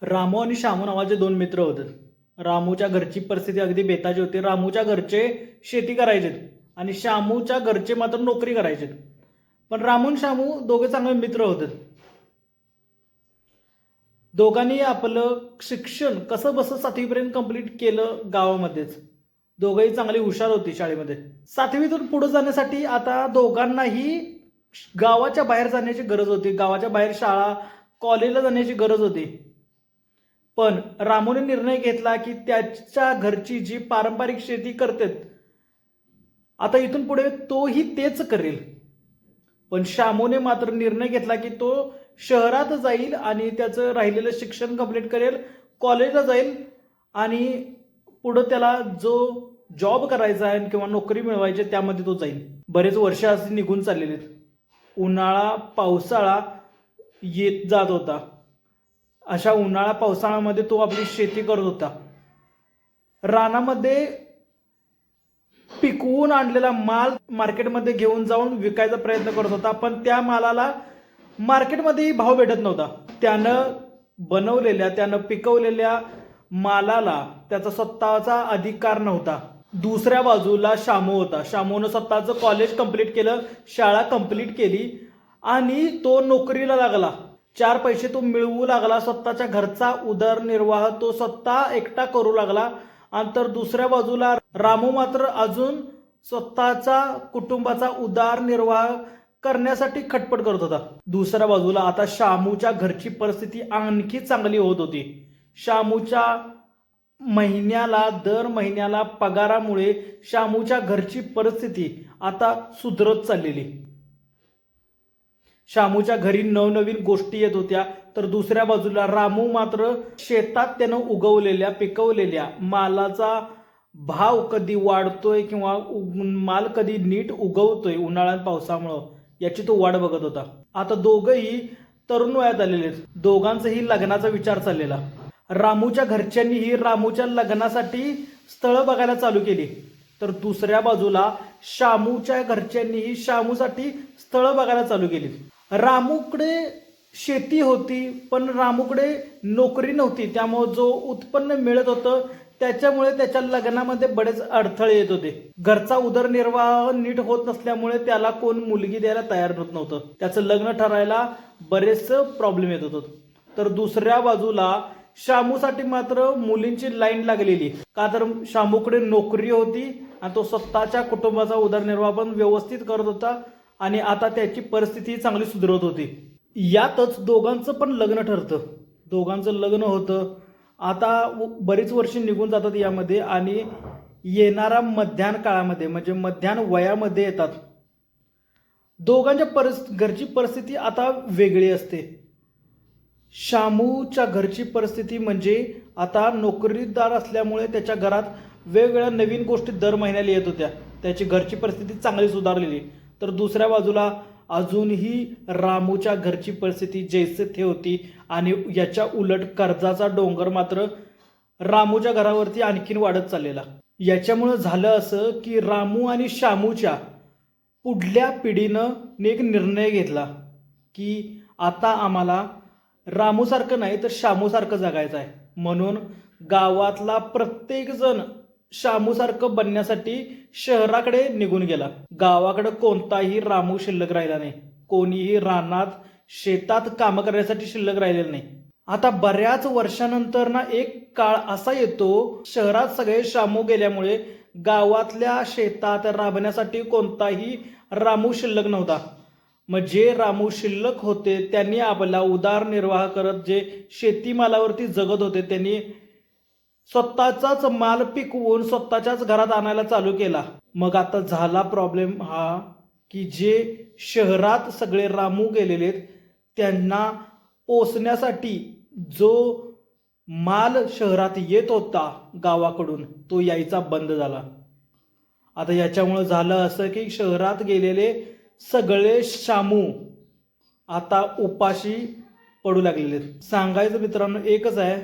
रामू आणि श्यामू नावाचे दोन मित्र होते. रामूच्या घरची परिस्थिती अगदी बेताची होती. रामूच्या घरचे शेती करायचे आणि श्यामूच्या घरचे मात्र नोकरी करायचे. पण रामू आणि श्यामू दोघे चांगले मित्र होते. दोघांनी आपलं शिक्षण कसं बसं 7वी पर्यंत कंप्लीट केलं गावामध्येच. दोघंही चांगली हुशार होती शाळेमध्ये. 7वीतून पुढे जाण्यासाठी आता दोघांनाही गावाच्या बाहेर जाण्याची गरज होती. गावाच्या बाहेर शाळा कॉलेजला जाण्याची गरज होती. पण रामूने निर्णय घेतला की त्याच्या घरची जी पारंपरिक शेती करतात आता इथून पुढे तोही तेच करेल. पण श्यामूने मात्र निर्णय घेतला की तो शहरात जाईल आणि त्याचं राहिलेलं शिक्षण कंप्लीट करेल, कॉलेजला जाईल आणि पुढं त्याला जो जॉब करायचा आहे किंवा नोकरी मिळवायची त्यामध्ये तो जाईल. बरेच वर्ष असे निघून चाललेले. उन्हाळा पावसाळा येत जात होता. अशा उन्हाळा पावसाळ्यामध्ये तो आपली शेती करत होता. रानामध्ये पिकवून आणलेला माल मार्केटमध्ये घेऊन जाऊन विकायचा प्रयत्न करत होता. पण त्या मालाला मार्केटमध्येही भाव भेटत नव्हता. त्यानं पिकवलेल्या मालाला त्याचा स्वतःचा अधिकार नव्हता. दुसऱ्या बाजूला श्यामू होता. श्यामूनं स्वतःचं कॉलेज कंप्लीट केलं, शाळा कंप्लीट केली आणि तो नोकरीला लागला. 4 पैसे तो मिळवू लागला. स्वतःच्या घरचा उदरनिर्वाह तो स्वतः एकटा करू लागला. आणि तर दुसऱ्या बाजूला रामू मात्र अजून स्वतःचा कुटुंबाचा उदरनिर्वाह करण्यासाठी खटपट करत होता. दुसऱ्या बाजूला आता श्यामूच्या घरची परिस्थिती आणखी चांगली होत होती. श्यामूच्या दर महिन्याला पगारामुळे श्यामूच्या घरची परिस्थिती आता सुधरत चाललेली. श्यामूच्या घरी नवनवीन गोष्टी येत होत्या. तर दुसऱ्या बाजूला रामू मात्र शेतात त्यानं उगवलेल्या पिकवलेल्या मालाचा भाव कधी वाढतोय किंवा माल कधी नीट उगवतोय उन्हाळ्यात पावसामुळं याची तो वाट बघत होता. आता दोघंही तरुण वयात आलेले. दोघांचाही लग्नाचा विचार चाललेला. रामूच्या घरच्यांनीही रामूच्या लग्नासाठी स्थळं बघायला चालू केली. तर दुसऱ्या बाजूला श्यामूच्या घरच्यांनीही श्यामूसाठी स्थळं बघायला चालू केली. रामूकडे शेती होती पण रामूकडे नोकरी नव्हती. त्यामुळे जो उत्पन्न मिळत होतं त्याच्यामुळे त्याच्या लग्नामध्ये बरेच अडथळे येत होते. घरचा उदरनिर्वाह नीट होत नसल्यामुळे त्याला कोण मुलगी द्यायला तयार होत नव्हतं. त्याचं लग्न ठरायला बरेच प्रॉब्लेम येत होतं. तर दुसऱ्या बाजूला श्यामूसाठी मात्र मुलींची लाईन लागलेली. का तर श्यामूकडे नोकरी होती आणि तो स्वतःच्या कुटुंबाचा उदरनिर्वाह पण व्यवस्थित करत होता आणि आता त्याची परिस्थिती चांगली सुधरत होती. यातच दोघांचं पण लग्न ठरतं. दोघांचं लग्न होतं. आता बरीच वर्ष निघून जातात यामध्ये आणि येणारा मध्यान काळामध्ये म्हणजे मध्यान वयामध्ये येतात. दोघांच्या घरची परिस्थिती आता वेगळी असते. श्यामूच्या घरची परिस्थिती म्हणजे आता नोकरीदार असल्यामुळे त्याच्या घरात वेगवेगळ्या नवीन गोष्टी दर महिन्याला येत होत्या. त्याची घरची परिस्थिती चांगली सुधारलेली. तर दुसऱ्या बाजूला अजूनही रामूच्या घरची परिस्थिती जैसे थे होती आणि याच्या उलट कर्जाचा डोंगर मात्र रामूच्या घरावरती आणखीन वाढत चाललेला. याच्यामुळं झालं असं की रामू आणि श्यामूच्या पुढल्या पिढीनं एक निर्णय घेतला की आता आम्हाला रामूसारखं नाही तर श्यामूसारखं जगायचं आहे. म्हणून गावातला प्रत्येक जण श्यामूसारखं बनण्यासाठी शहराकडे निघून गेला. गावाकडे कोणताही रामू शिल्लक राहिला नाही. कोणीही रानात शेतात कामं करण्यासाठी शिल्लक राहिलेलं नाही. आता बऱ्याच वर्षानंतर ना एक काळ असा येतो शहरात सगळे श्यामू गेल्यामुळे गावातल्या शेतात राबण्यासाठी कोणताही रामू शिल्लक नव्हता. मग जे रामू शिल्लक होते त्यांनी आपला उदरनिर्वाह करत जे शेतीमालावरती जगत होते त्यांनी स्वतःचाच माल पिकवून स्वतःच्याच घरात आणायला चालू केला. मग आता झाला प्रॉब्लेम हा की जे शहरात सगळे रामू गेलेले त्यांना पोचण्यासाठी जो माल शहरात येत होता गावाकडून तो यायचा बंद झाला. आता याच्यामुळे झालं असं की शहरात गेलेले सगळे श्यामू आता उपाशी पडू लागलेले. सांगायचं मित्रांनो एकच आहे,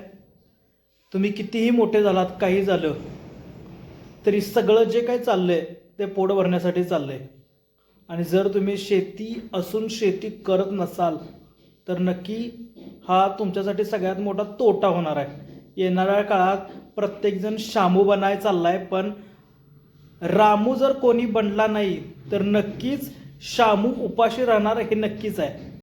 तुम्ही कितीही मोठे झालात काही झालं तरी सगळं जे काही चाललंय ते पोट भरण्यासाठी चाललंय. आणि जर तुम्ही शेती असून शेती करत नसाल तर नक्की हा तुमच्यासाठी सगळ्यात मोठा तोटा होणार आहे. येणाऱ्या काळात प्रत्येकजण शामू बनाय चाललाय, पण रामू जर कोणी बनला नाही तर नक्कीच शामू उपाशी राहणार हे नक्कीच आहे.